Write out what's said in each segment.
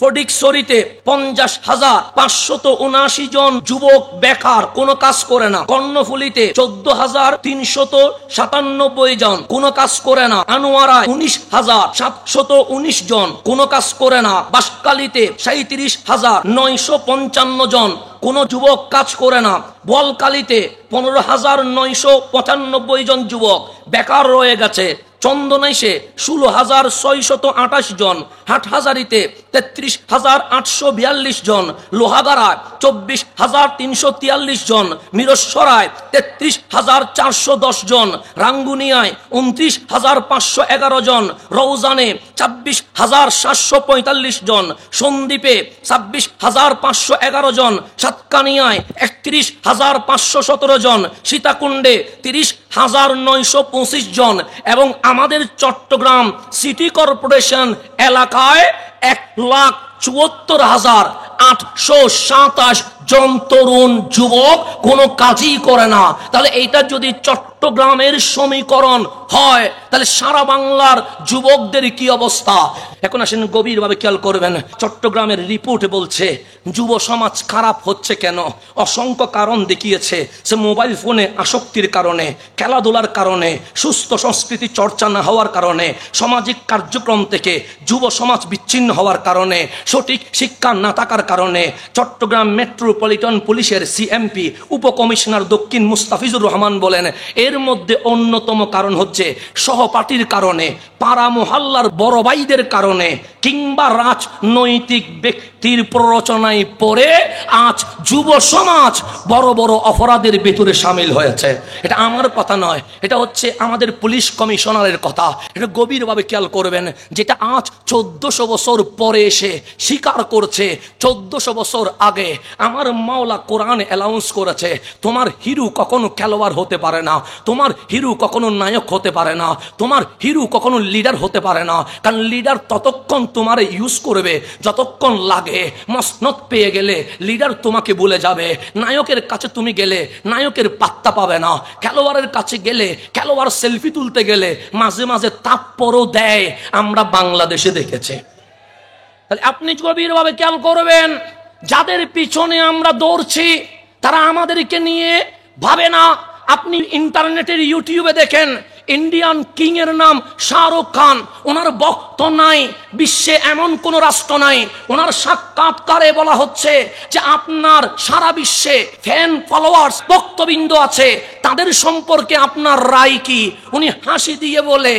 ফটিকছড়িতে 50,579 জন যুবক বেকার, কোনো কাজ করে না। কর্ণফুলীতে 14,397 জন, কোনো কাজ করে না। আনোয়ারায় 19,719 জন, কোনো কাজ করে না। বাঁশখালীতে 37,955 জন, কোন যুবক কাজ করে না। বোয়ালখালীতে 15,995 জন যুবক বেকার রয়ে গেছে। চন্দনাইশে 16,628 জন, হাটহাজারিতে 33,842 জন, লোহাগাড়ায় 24,343 জন, মিরসরায় 33,410 জন, রাঙ্গুনিয়ায় 29,511 জন, রৌজানে 26,745 জন, সন্দ্বীপে 26,511 জন, সাতকানিয়ায় 31,517 জন, সীতাকুণ্ডে 30,925 জন এবং আমাদের চট্টগ্রাম সিটি কর্পোরেশন এলাকায় 1,74,827 জন তরুণ যুবক কোনো কাজই করে না। তাহলে এইটা যদি চট্টগ্রামের সমীকরণ হয়, তাহলে সারা বাংলার যুবকদের কি অবস্থা? এখন আসেন গভীরভাবে খেয়াল করবেন। চট্টগ্রামের রিপোর্ট বলছে যুব সমাজ খারাপ হচ্ছে কেন? অসংখ্য কারণ দেখিয়েছে। সে মোবাইল ফোনে আসক্তির কারণে, খেলাধুলার কারণে, সুস্থ সংস্কৃতি চর্চা না হওয়ার কারণে, সামাজিক কার্যক্রম থেকে যুব সমাজ বিচ্ছিন্ন হওয়ার কারণে, সঠিক শিক্ষা না থাকার কারণে। চট্টগ্রাম মেট্রোপলিটন পুলিশের সিএমপি উপকমিশনার দক্ষিণ মুস্তাফিজুর রহমান বলেন, এর মধ্যে অন্যতম কারণ হচ্ছে সহপাঠীর কারণে, পাড়া মহল্লার বড় ভাইদের কারণে, কিংবা রাজনৈতিক ব্যক্তির প্ররোচনায় পড়ে আজ যুব সমাজ বড় বড় অপরাধের ভেতরে সামিল হয়েছে। এটা আমার কথা নয়, এটা হচ্ছে আমাদের পুলিশ কমিশনারের কথা। এটা গভীরভাবে খেয়াল করবেন। যেটা আজ 1400 বছর পরে এসে স্বীকার করছে 1400 বছর আগে আমার মাওলা কোরআন অ্যালাউন্স করেছে, তোমার হিরো কখনো খেলোয়াড় হতে পারে না, তোমার হিরো কখনো নায়ক হতে পারে না, তোমার হিরো কখনো লিডার হতে পারে না। কারণ লিডার ততক্ষণ তোমার ইউজ করবে যতক্ষণ লাগে। মসনদ পেয়ে গেলে লিডার তোমাকে ভুলে যাবে। নায়কের কাছে তুমি গেলে নায়কের পাত্তা পাবে না। খেলোয়াড়ের কাছে গেলে খেলোয়াড় সেলফি তুলতে গেলে মাঝে মাঝে তাপ্পরও দেয়, আমরা বাংলাদেশে দেখেছি। তাহলে আপনি গভীরভাবে খেয়াল করবেন, যাদের পিছনে আমরা দৌড়ছি তারা আমাদেরকে নিয়ে ভাবে না। আপনি ইন্টারনেটের ইউটিউবে দেখেন, ইন্ডিয়ান কিং এর নাম শাহরুখ খান। ওনার বক্ত নাই, বিশ্বে এমন কোন রাষ্ট্র নাই। ওনার সাক্ষাৎকারে বলা হচ্ছে যে আপনার সারা বিশ্বে ফ্যান ফলোয়ার্স ভক্তবৃন্দ আছে, তাদের সম্পর্কে আপনার রায় কি? উনি হাসি দিয়ে বলে,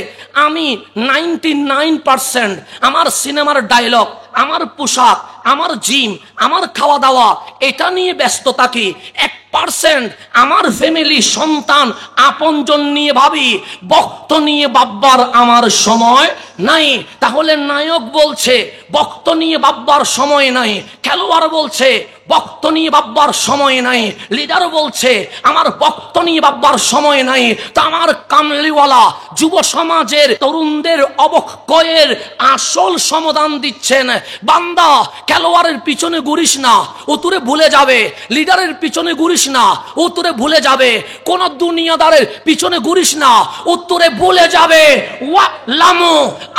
আমি 99% আমার সিনেমার ডায়লগ, আমার পোশাক, আমার জিম, আমার খাওয়া দাওয়া এটা নিয়ে ব্যস্ত থাকি। 1% আমার ফ্যামিলি, সন্তান, আপনজন নিয়ে ভাবি, ভক্ত নিয়ে ভাববার আমার সময় নাই। তাহলে নায়ক বলছে ভক্ত নিয়ে ভাববার সময় নাই, খেলোয়াড় বলছে ভক্ত নিয়ে ভাববার সময় নাই, লিডার বলছে আমার ভক্ত নিয়ে ভাববার সময় নাই। তা আমার কামলিওয়ালা যুব সমাজের তরুণদের অবক্ষয়ের আসল সমাধান দিচ্ছেন, বান্দা খেলোয়াড়ের পিছনে ঘুরিস না, ও তোরে ভুলে যাবে। লিডারের পিছনে ঘুরিস না, ও তোরে ভুলে যাবে। কোন দুনিয়াদারের পিছনে ঘুরিস না, ও তোরে ভুলে যাবে। ওয়ালামু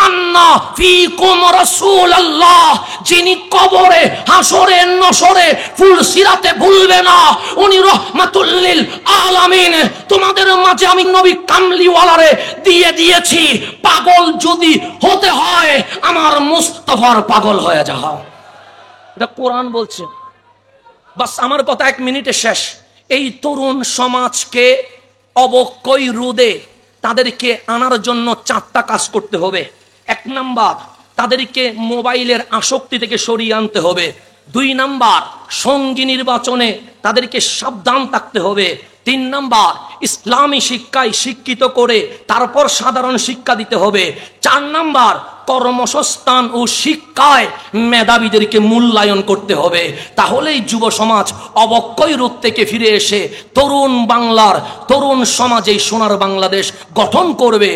আন্না ফীকুম রাসূলুল্লাহ, যিনি কবরে, হাসরে, নসরে, ফুল সিরাতে ভুলবে না, উনি রাহমাতুল লিল আলামিন। তোমাদের মাঝে আমি নবী কামলিওয়ালারে দিয়ে দিয়েছি। পাগল যদি হতে হয় আমার মুস্তাফার পাগল হয়ে যাও। এটা কোরআন বলছে। বাস আমার কথা 1 মিনিটে শেষ। এই তরুণ সমাজকে অবক্ষয় রোধে তাদেরকে আনার জন্য 4টা কাজ করতে হবে। 1 নাম্বার, তাদেরকে মোবাইলের আসক্তি থেকে সরিয়ে আনতে হবে। 2 নাম্বার, সঙ্গী নির্বাচনে তাদেরকে সাবধান থাকতে হবে। 3 নাম্বার, ইসলামী শিক্ষায় শিক্ষিত করে তারপর সাধারণ শিক্ষা দিতে হবে। 4 নাম্বার, কর্মসংস্থান ও শিক্ষায় মেধাবীদেরকে মূল্যায়ন করতে হবে। তাহলেই যুব সমাজ অবক্ষয় রোধ থেকে ফিরে এসে তরুণ বাংলার, তরুণ সমাজে সোনার বাংলাদেশ গঠন করবে।